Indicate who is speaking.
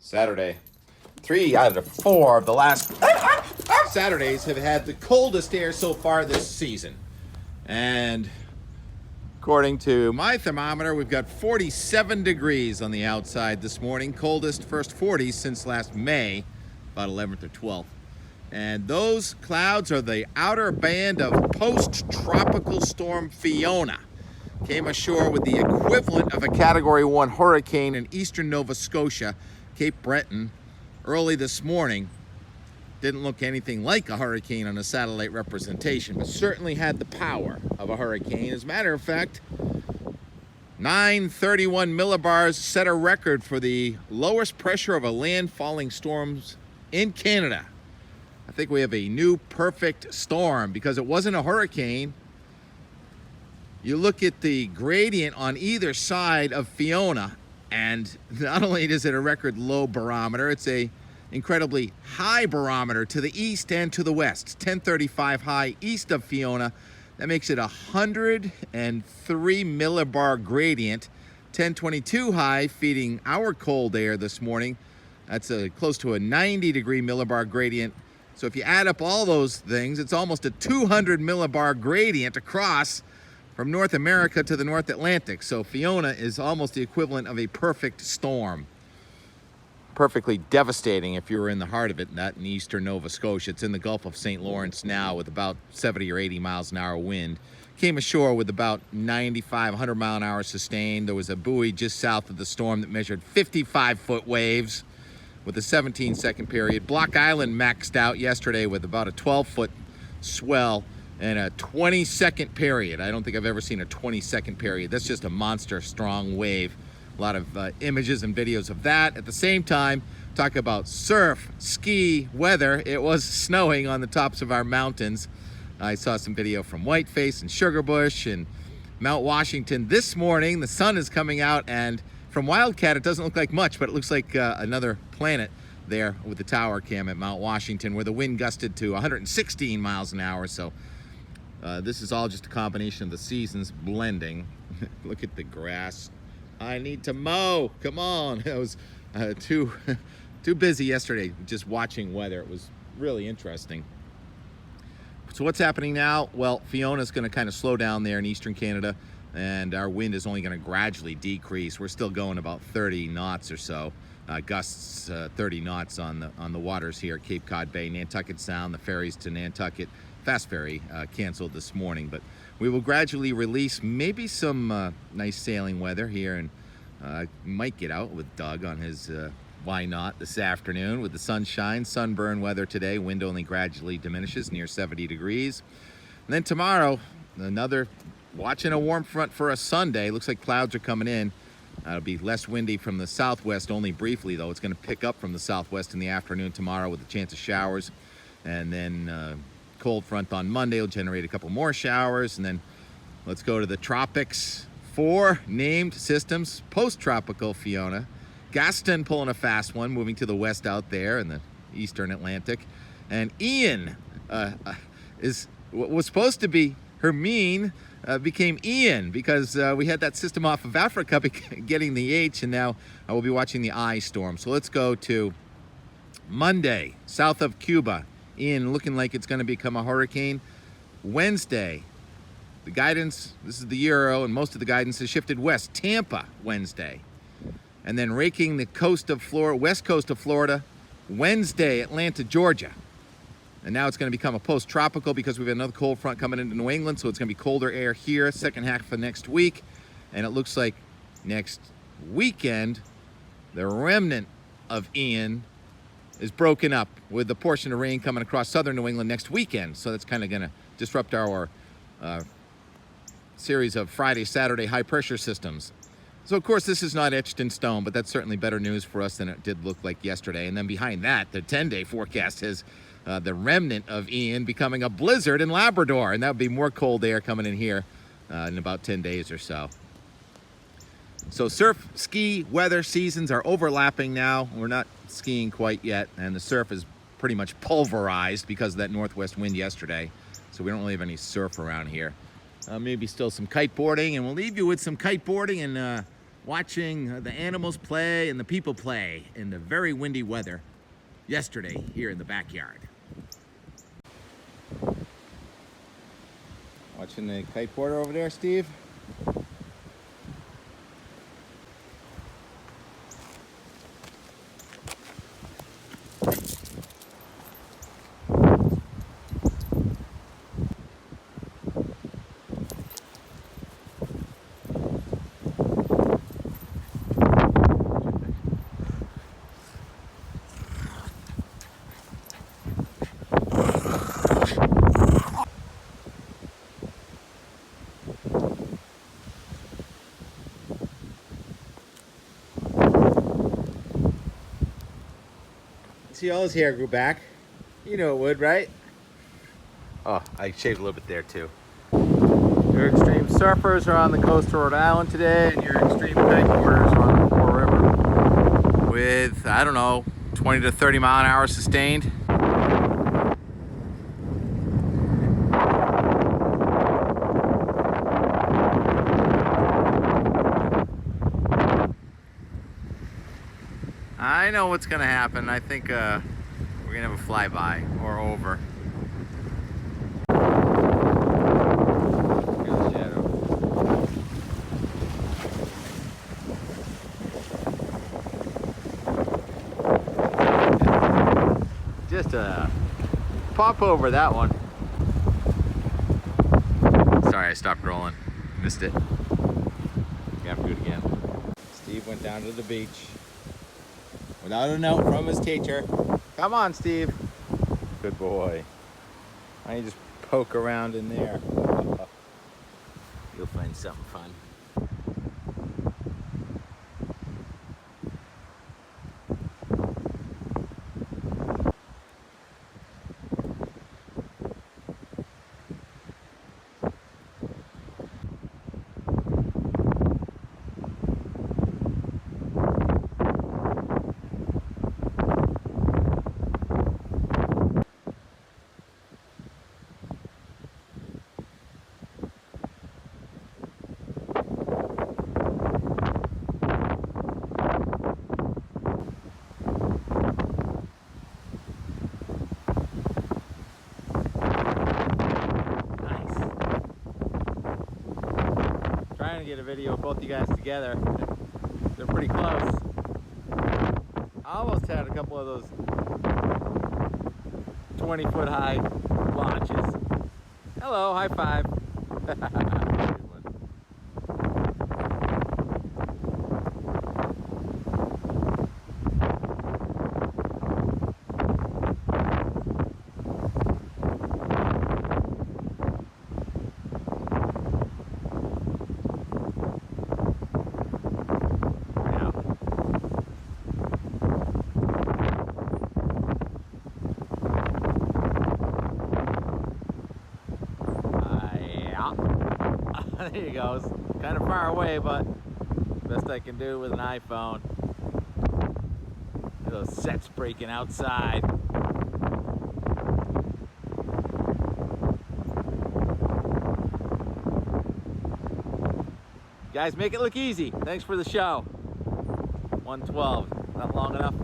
Speaker 1: Saturday. 3 out of 4 of the last Saturdays have had the coldest air so far this season. And according to my thermometer, we've got 47 degrees on the outside this morning. Coldest first 40s since last May, about 11th or 12th. And those clouds are the outer band of post-tropical storm Fiona. Came ashore with the equivalent of a Category 1 hurricane in eastern Nova Scotia, Cape Breton, early this morning. Didn't look anything like a hurricane on a satellite representation, but certainly had the power of a hurricane. As a matter of fact, 931 millibars set a record for the lowest pressure of a landfalling storms in Canada. I think we have a new perfect storm because it wasn't a hurricane. You look at the gradient on either side of Fiona, and not only is it a record low barometer, it's a incredibly high barometer to the east and to the west. 1035 high east of Fiona. That makes it 103 millibar gradient. 1022 high feeding our cold air this morning. That's close to a 90 degree millibar gradient. So if you add up all those things, it's almost a 200 millibar gradient across from North America to the North Atlantic. So Fiona is almost the equivalent of a perfect storm. Perfectly devastating if you were in the heart of it, not in eastern Nova Scotia. It's in the Gulf of St. Lawrence now with about 70 or 80 miles an hour wind. Came ashore with about 95, 100 mile an hour sustained. There was a buoy just south of the storm that measured 55-foot waves with a 17-second period. Block Island maxed out yesterday with about a 12-foot swell and a 20-second period. I don't think I've ever seen a 20-second period. That's just a monster strong wave. A lot of images and videos of that. At the same time, talk about surf, ski, weather. It was snowing on the tops of our mountains. I saw some video from Whiteface and Sugarbush and Mount Washington this morning. The sun is coming out, and from Wildcat, it doesn't look like much, but it looks like another planet there with the tower cam at Mount Washington, where the wind gusted to 116 miles an hour. So this is all just a combination of the seasons blending. Look at the grass. I need to mow. Come on. I was too busy yesterday just watching weather. It was really interesting. So what's happening now? Well, Fiona's going to kind of slow down there in eastern Canada, and our wind is only going to gradually decrease. We're still going about 30 knots or so. Gusts 30 knots on the waters here at Cape Cod Bay, Nantucket Sound. The ferries to Nantucket, fast ferry, canceled this morning, but we will gradually release maybe some nice sailing weather here, and might get out with Doug on his why not this afternoon with the sunshine. Sunburn weather today. Wind only gradually diminishes near 70 degrees. And then tomorrow, watching a warm front for a Sunday. Looks like clouds are coming in. It'll be less windy from the southwest, only briefly though. It's going to pick up from the southwest in the afternoon tomorrow with a chance of showers. And then cold front on Monday will generate a couple more showers. And then let's go to the tropics. 4 named systems post-tropical Fiona. Gaston pulling a fast one, moving to the west out there in the eastern Atlantic. And Ian was supposed to be Hermine, became Ian because we had that system off of Africa getting the H, and now I will be watching the I storm. So let's go to Monday, south of Cuba. Ian looking like it's going to become a hurricane. Wednesday, the guidance, this is the Euro, and most of the guidance has shifted west. Tampa, Wednesday. And then raking the coast of Florida, west coast of Florida, Wednesday, Atlanta, Georgia. And now it's going to become a post-tropical because we have another cold front coming into New England, so it's going to be colder air here, second half of next week. And it looks like next weekend, the remnant of Ian is broken up with a portion of rain coming across southern New England next weekend. So that's kind of going to disrupt our series of Friday, Saturday high-pressure systems. So, of course, this is not etched in stone, but that's certainly better news for us than it did look like yesterday. And then behind that, the 10-day forecast has the remnant of Ian becoming a blizzard in Labrador. And that would be more cold air coming in here in about 10 days or so. So surf, ski, weather seasons are overlapping now. We're not skiing quite yet, and the surf is pretty much pulverized because of that northwest wind yesterday. So we don't really have any surf around here. Maybe still some kiteboarding, and we'll leave you with some kiteboarding and watching the animals play and the people play in the very windy weather yesterday here in the backyard. Watching the kiteboarder over there, Steve? See, all his hair grew back. You know it would, right? Oh, I shaved a little bit there too. Your extreme surfers are on the coast of Rhode Island today, and your extreme kiteboarders are on the Moore River with, I don't know, 20 to 30 mile an hour sustained. I know what's gonna happen. I think we're gonna have a flyby or over. Here's the shadow. Just pop over that one. Sorry, I stopped rolling. Missed it. You have to do it again. Steve went down to the beach without a note from his teacher. Come on, Steve. Good boy. Why don't you just poke around in there? You'll find something fun. Trying to get a video of both you guys together. They're pretty close. I almost had a couple of those 20-foot high launches. Hello, high five. There you go. It's kind of far away, but best I can do with an iPhone. Those sets breaking outside. Guys, make it look easy. Thanks for the show. 112. Not long enough.